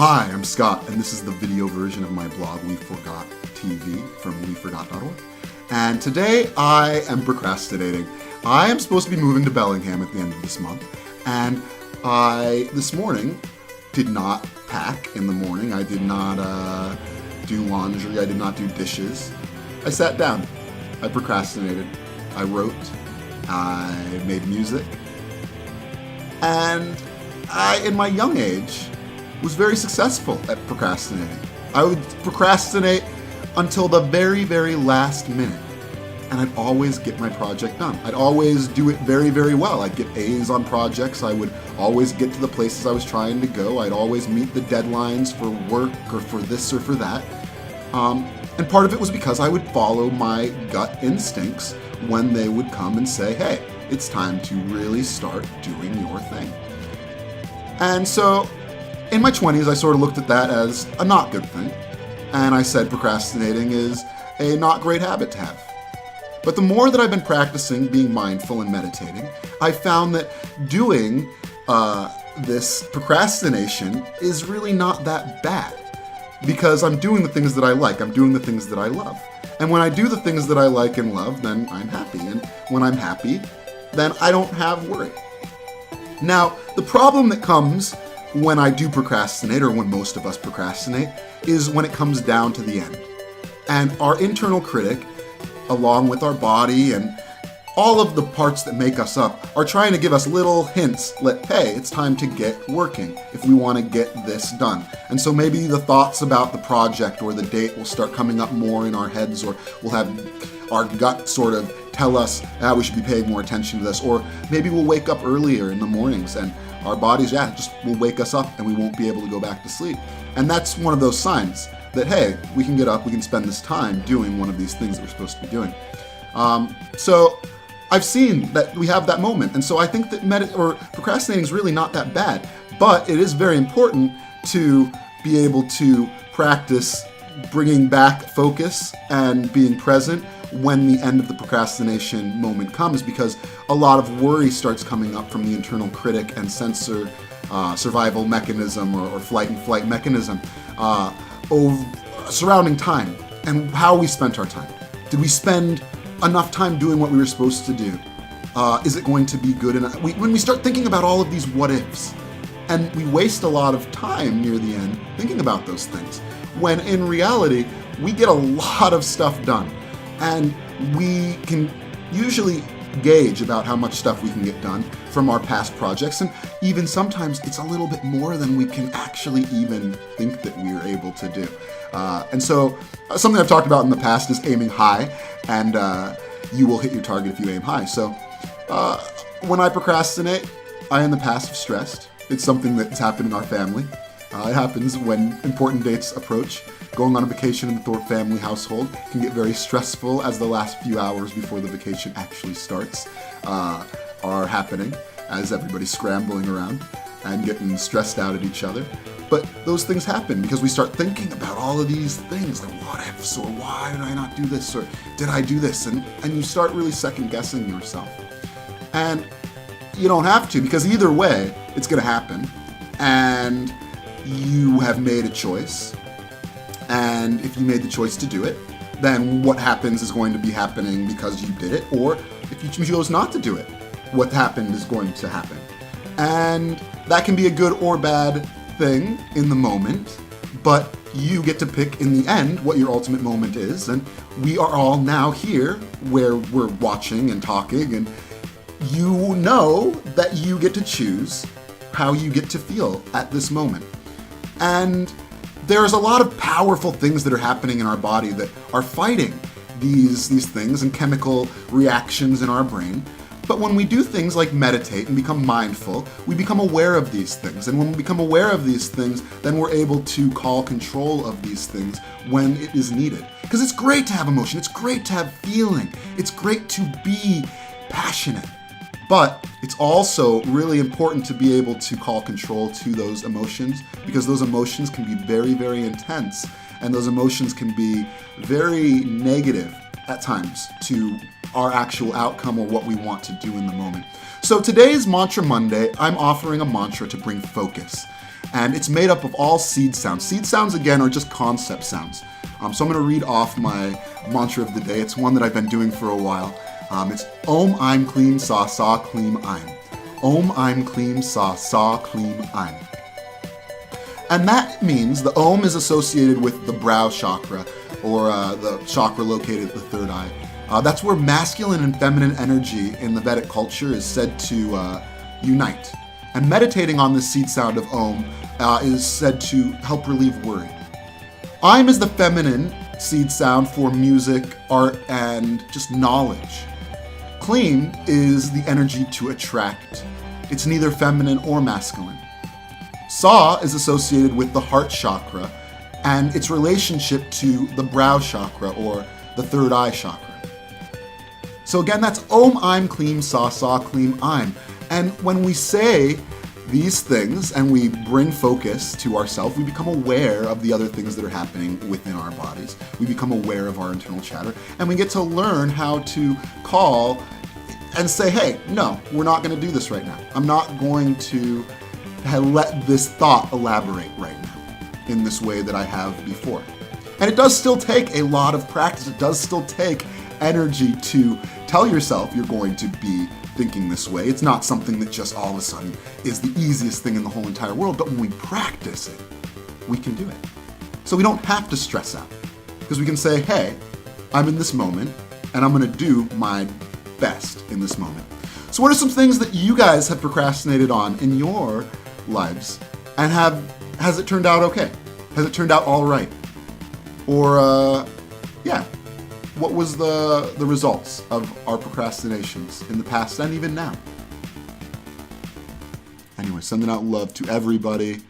Hi, I'm Scott, and this is the video version of my blog, We Forgot TV, from weforgot.org. And today I am procrastinating. I am supposed to be moving to Bellingham at the end of this month, and I, this morning, did not pack in the morning. I did not do laundry. I did not do dishes. I sat down. I procrastinated. I wrote. I made music. And I, in my young age, was very successful at procrastinating. I would procrastinate until the very, very last minute, and I'd always get my project done. I'd always do it very, very well. I'd get A's on projects. I would always get to the places I was trying to go. I'd always meet the deadlines for work or for this or for that. And part of it was because I would follow my gut instincts when they would come and say, hey, it's time to really start doing your thing. And so in my 20s, I sort of looked at that as a not good thing. And I said procrastinating is a not great habit to have. But the more that I've been practicing being mindful and meditating, I found that doing this procrastination is really not that bad. Because I'm doing the things that I like. I'm doing the things that I love. And when I do the things that I like and love, then I'm happy. And when I'm happy, then I don't have worry. Now, the problem that comes when I do procrastinate, or when most of us procrastinate, is when it comes down to the end. And our internal critic, along with our body and all of the parts that make us up, are trying to give us little hints like, hey, it's time to get working if we want to get this done. And so maybe the thoughts about the project or the date will start coming up more in our heads, or we'll have our gut sort of tell us, we should be paying more attention to this. Or maybe we'll wake up earlier in the mornings and our bodies, just will wake us up and we won't be able to go back to sleep. And that's one of those signs that, hey, we can get up, we can spend this time doing one of these things that we're supposed to be doing. So I've seen that we have that moment. And so I think that procrastinating is really not that bad. But it is very important to be able to practice bringing back focus and being present when the end of the procrastination moment comes, because a lot of worry starts coming up from the internal critic and sensor survival mechanism or flight and flight mechanism surrounding time and how we spent our time. Did we spend enough time doing what we were supposed to do? Is it going to be good enough? When we start thinking about all of these what ifs, and we waste a lot of time near the end thinking about those things, when in reality, we get a lot of stuff done. And we can usually gauge about how much stuff we can get done from our past projects, and even sometimes it's a little bit more than we can actually even think that we are able to do. And so something I've talked about in the past is aiming high, and you will hit your target if you aim high. So when I procrastinate, I in the past have stressed. It's something that's happened in our family. It happens when important dates approach. Going on a vacation in the Thorpe family household can get very stressful, as the last few hours before the vacation actually starts are happening as everybody's scrambling around and getting stressed out at each other. But those things happen because we start thinking about all of these things, like what ifs, or why did I not do this, or did I do this? And you start really second guessing yourself. And you don't have to, because either way, it's going to happen. And you have made a choice. And if you made the choice to do it, then what happens is going to be happening because you did it. Or if you chose not to do it, what happened is going to happen. And that can be a good or bad thing in the moment, but you get to pick in the end what your ultimate moment is. And we are all now here where we're watching and talking, and you know that you get to choose how you get to feel at this moment. And there's a lot of powerful things that are happening in our body that are fighting these things and chemical reactions in our brain. But when we do things like meditate and become mindful, we become aware of these things. And when we become aware of these things, then we're able to call control of these things when it is needed. Because it's great to have emotion. It's great to have feeling. It's great to be passionate. But it's also really important to be able to call control to those emotions, because those emotions can be very, very intense, and those emotions can be very negative at times to our actual outcome or what we want to do in the moment. So today's Mantra Monday, I'm offering a mantra to bring focus. And it's made up of all seed sounds. Seed sounds, again, are just concept sounds. So I'm going to read off my mantra of the day. It's one that I've been doing for a while. It's Om Aim Kleem Sa Sa Kleem Aim. Om Aim Kleem Sa Sa Kleem Aim. And that means the Om is associated with the brow chakra, or the chakra located at the third eye. That's where masculine and feminine energy in the Vedic culture is said to unite. And meditating on the seed sound of Om is said to help relieve worry. Aim is the feminine seed sound for music, art, and just knowledge. Kleem is the energy to attract. It's neither feminine or masculine. Sa is associated with the heart chakra and its relationship to the brow chakra, or the third eye chakra. So again, that's Om Aim Kleem Sa Sa Kleem Aim. And when we say these things and we bring focus to ourselves, we become aware of the other things that are happening within our bodies. We become aware of our internal chatter, and we get to learn how to call and say, hey, no, we're not going to do this right now. I'm not going to let this thought elaborate right now in this way that I have before. And it does still take a lot of practice. It does still take energy to tell yourself you're going to be thinking this way. It's not something that just all of a sudden is the easiest thing in the whole entire world, but when we practice it, we can do it. So we don't have to stress out, because we can say, hey, I'm in this moment, and I'm going to do my best in this moment. So what are some things that you guys have procrastinated on in your lives, and has it turned out okay? Has it turned out all right? Or, what was the results of our procrastinations in the past and even now? Anyway, sending out love to everybody.